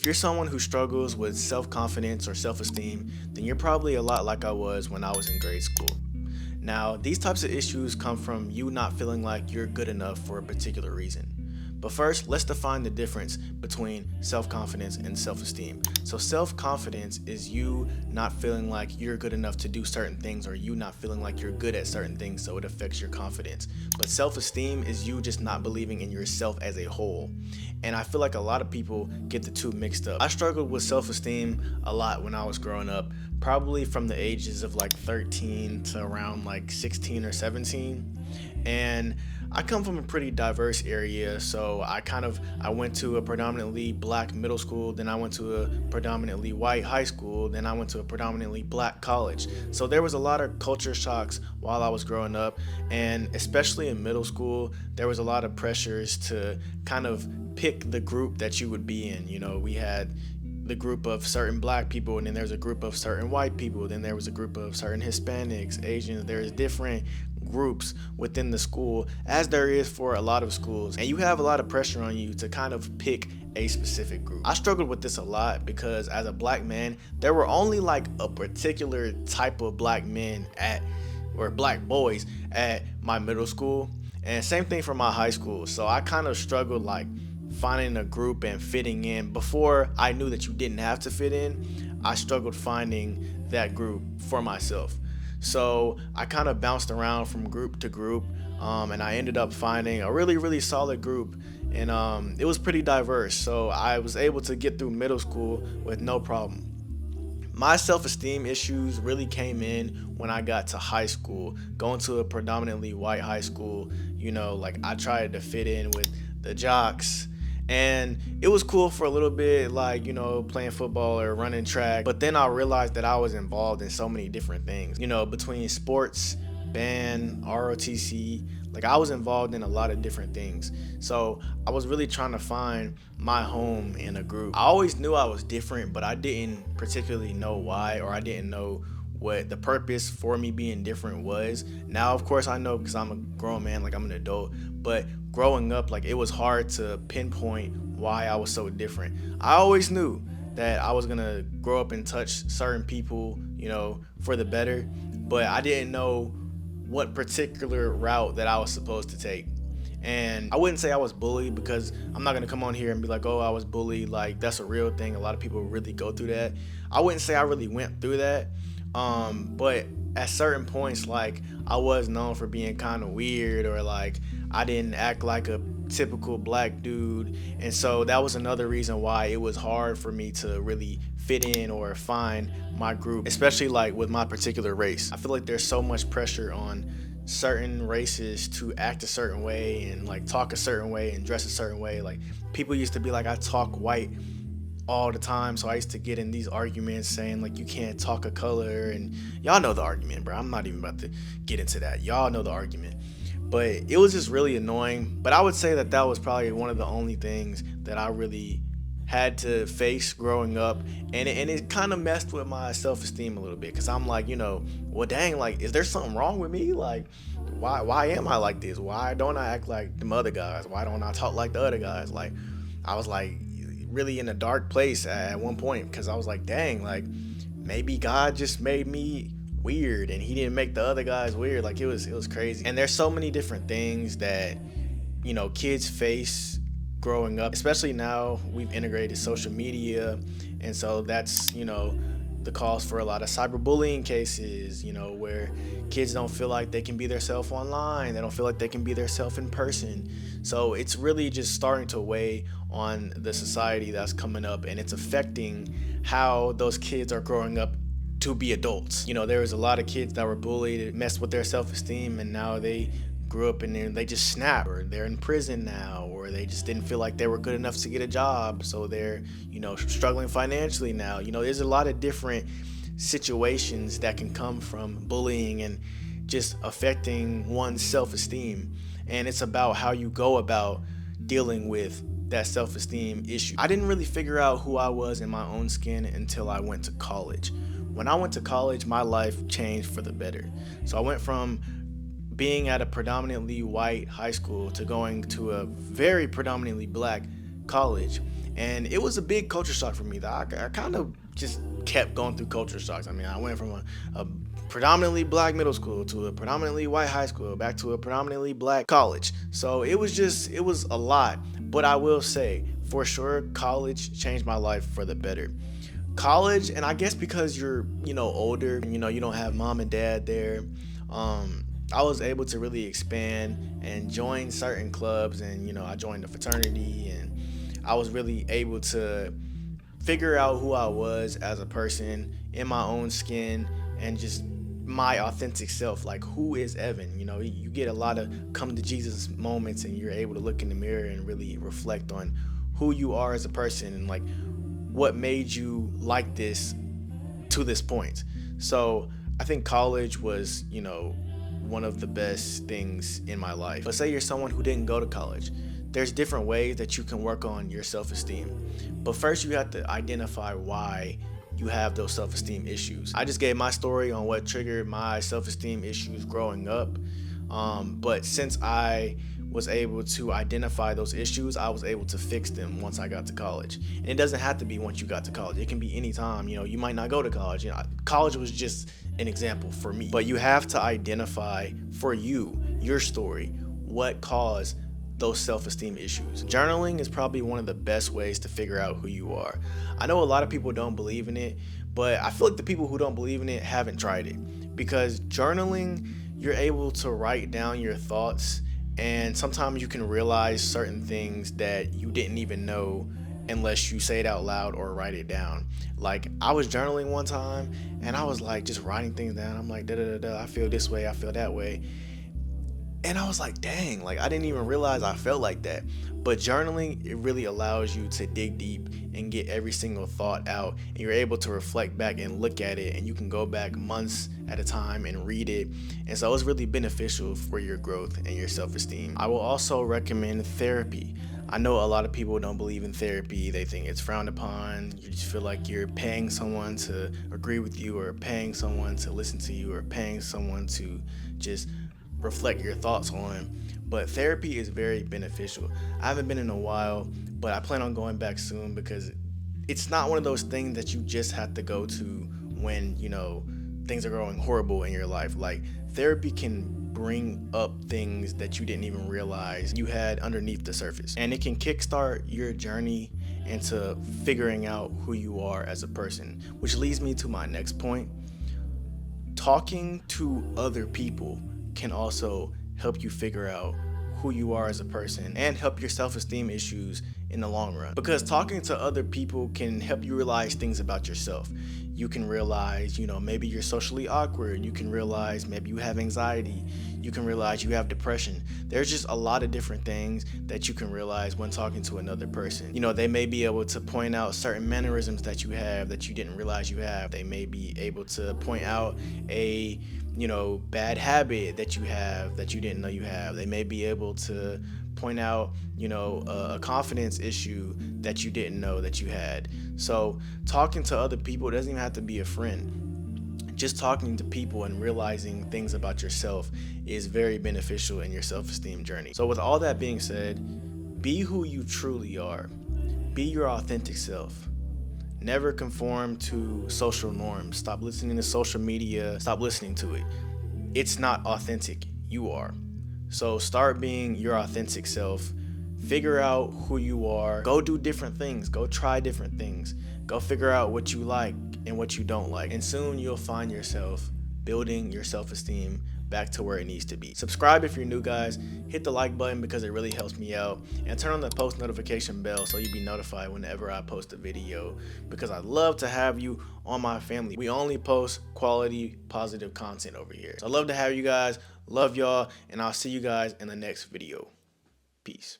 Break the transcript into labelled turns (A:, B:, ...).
A: If you're someone who struggles with self-confidence or self-esteem, then you're probably a lot like I was when I was in grade school. Now, these types of issues come from you not feeling like you're good enough for a particular reason. But first, let's define the difference between self-confidence and self-esteem. So self-confidence is you not feeling like you're good enough to do certain things, or you not feeling like you're good at certain things, so it affects your confidence. But self-esteem is you just not believing in yourself as a whole. And I feel like a lot of people get the two mixed up. I struggled with self-esteem a lot when I was growing up, probably from the ages of like 13 to around like 16 or 17. And I come from a pretty diverse area, so I went to a predominantly black middle school, then I went to a predominantly white high school, then I went to a predominantly black college. So there was a lot of culture shocks while I was growing up, and especially in middle school, there was a lot of pressures to kind of pick the group that you would be in. We had the group of certain black people, and then there's a group of certain white people, then there was a group of certain Hispanics, Asians. There's different groups within the school, as there is for a lot of schools, and you have a lot of pressure on you to kind of pick a specific group. I struggled with this a lot because as a black man, there were only like a particular type of black men or black boys at my middle school, and same thing for my high school. So I kind of struggled like finding a group and fitting in. Before I knew that you didn't have to fit in, I struggled finding that group for myself. So I kind of bounced around from group to group, and I ended up finding a really, really solid group. And it was pretty diverse. So I was able to get through middle school with no problem. My self-esteem issues really came in when I got to high school, going to a predominantly white high school. Like I tried to fit in with the jocks, and it was cool for a little bit, like playing football or running track. But then I realized that I was involved in so many different things, between sports, band, ROTC. Like I was involved in a lot of different things. So I was really trying to find my home in a group. I always knew I was different, but I didn't particularly know why, or I didn't know what the purpose for me being different was. Now, of course, I know because I'm a grown man, like I'm an adult. But growing up, like it was hard to pinpoint why I was so different. I always knew that I was gonna grow up and touch certain people, for the better, but I didn't know what particular route that I was supposed to take. And I wouldn't say I was bullied, because I'm not gonna come on here and be like, oh, I was bullied. Like that's a real thing. A lot of people really go through that. I wouldn't say I really went through that. But at certain points, like I was known for being kind of weird, or like I didn't act like a typical black dude. And so that was another reason why it was hard for me to really fit in or find my group, especially like with my particular race. I feel like there's so much pressure on certain races to act a certain way and like talk a certain way and dress a certain way. Like people used to be like, I talk white all the time, so I used to get in these arguments saying like you can't talk a color, and y'all know the argument, bro. I'm not even about to get into that. Y'all know the argument. But it was just really annoying. But I would say that that was probably one of the only things that I really had to face growing up, and it kind of messed with my self-esteem a little bit, because I'm like, well, dang, like, is there something wrong with me? Like, why am I like this? Why don't I act like them other guys? Why don't I talk like the other guys? Like, I was like really in a dark place at one point, because I was like, dang, like maybe God just made me weird and he didn't make the other guys weird. Like it was crazy. And there's so many different things that kids face growing up, especially now we've integrated social media, and so that's the cause for a lot of cyberbullying cases, where kids don't feel like they can be their self online, they don't feel like they can be their self in person. So it's really just starting to weigh on the society that's coming up, and it's affecting how those kids are growing up to be adults. There was a lot of kids that were bullied, it messed with their self-esteem, and now they grew up and they just snap, or they're in prison now, or they just didn't feel like they were good enough to get a job, so they're struggling financially now. There's a lot of different situations that can come from bullying and just affecting one's self-esteem, and it's about how you go about dealing with that self-esteem issue. I didn't really figure out who I was in my own skin until I went to college. When I went to college, my life changed for the better. So I went from being at a predominantly white high school to going to a very predominantly black college. And it was a big culture shock for me that I kind of just kept going through culture shocks. I mean, I went from a predominantly black middle school to a predominantly white high school back to a predominantly black college. So it was a lot. But I will say, for sure, college changed my life for the better. College, and I guess because you're, older, and you don't have mom and dad there, I was able to really expand and join certain clubs, and I joined a fraternity, and I was really able to figure out who I was as a person in my own skin, and just my authentic self. Like, who is Evan? You get a lot of come to Jesus moments, and you're able to look in the mirror and really reflect on who you are as a person, and like what made you like this to this point. So I think college was, one of the best things in my life. But say you're someone who didn't go to college. There's different ways that you can work on your self-esteem. But first you have to identify why you have those self-esteem issues. I just gave my story on what triggered my self-esteem issues growing up. But since I was able to identify those issues, I was able to fix them once I got to college. And it doesn't have to be once you got to college. It can be any time. You might not go to college. College was just an example for me. But you have to identify for you, your story, what caused those self-esteem issues. Journaling is probably one of the best ways to figure out who you are. I know a lot of people don't believe in it, but I feel like the people who don't believe in it haven't tried it. Because journaling, you're able to write down your thoughts, and sometimes you can realize certain things that you didn't even know unless you say it out loud or write it down. Like, I was journaling one time and I was like just writing things down. I'm like, da da da da, I feel this way, I feel that way. And I was like, dang, like I didn't even realize I felt like that. But journaling, it really allows you to dig deep and get every single thought out. And you're able to reflect back and look at it. And you can go back months at a time and read it. And so it's really beneficial for your growth and your self-esteem. I will also recommend therapy. I know a lot of people don't believe in therapy. They think it's frowned upon. You just feel like you're paying someone to agree with you, or paying someone to listen to you, or paying someone to just reflect your thoughts on. But therapy is very beneficial. I haven't been in a while, but I plan on going back soon, because it's not one of those things that you just have to go to when things are going horrible in your life. Like, therapy can bring up things that you didn't even realize you had underneath the surface, and it can kickstart your journey into figuring out who you are as a person, which leads me to my next point. Talking to other people can also help you figure out who you are as a person and help your self-esteem issues in the long run. Because talking to other people can help you realize things about yourself. You can realize, maybe you're socially awkward. You can realize maybe you have anxiety. You can realize you have depression. There's just a lot of different things that you can realize when talking to another person. They may be able to point out certain mannerisms that you have that you didn't realize you have. They may be able to point out a bad habit that you have that you didn't know you have. They may be able to point out, a confidence issue that you didn't know that you had. So talking to other people, it doesn't even have to be a friend. Just talking to people and realizing things about yourself is very beneficial in your self-esteem journey. So with all that being said, be who you truly are. Be your authentic self. Never conform to social norms. Stop listening to social media. Stop listening to it. It's not authentic. You are. So start being your authentic self. Figure out who you are. Go do different things. Go try different things. Go figure out what you like and what you don't like. And soon you'll find yourself building your self-esteem back to where it needs to be. Subscribe if you're new, guys. Hit the like button because it really helps me out. And turn on the post notification bell so you'll be notified whenever I post a video, because I'd love to have you on my family. We only post quality, positive content over here. So I'd love to have you guys. Love y'all. And I'll see you guys in the next video. Peace.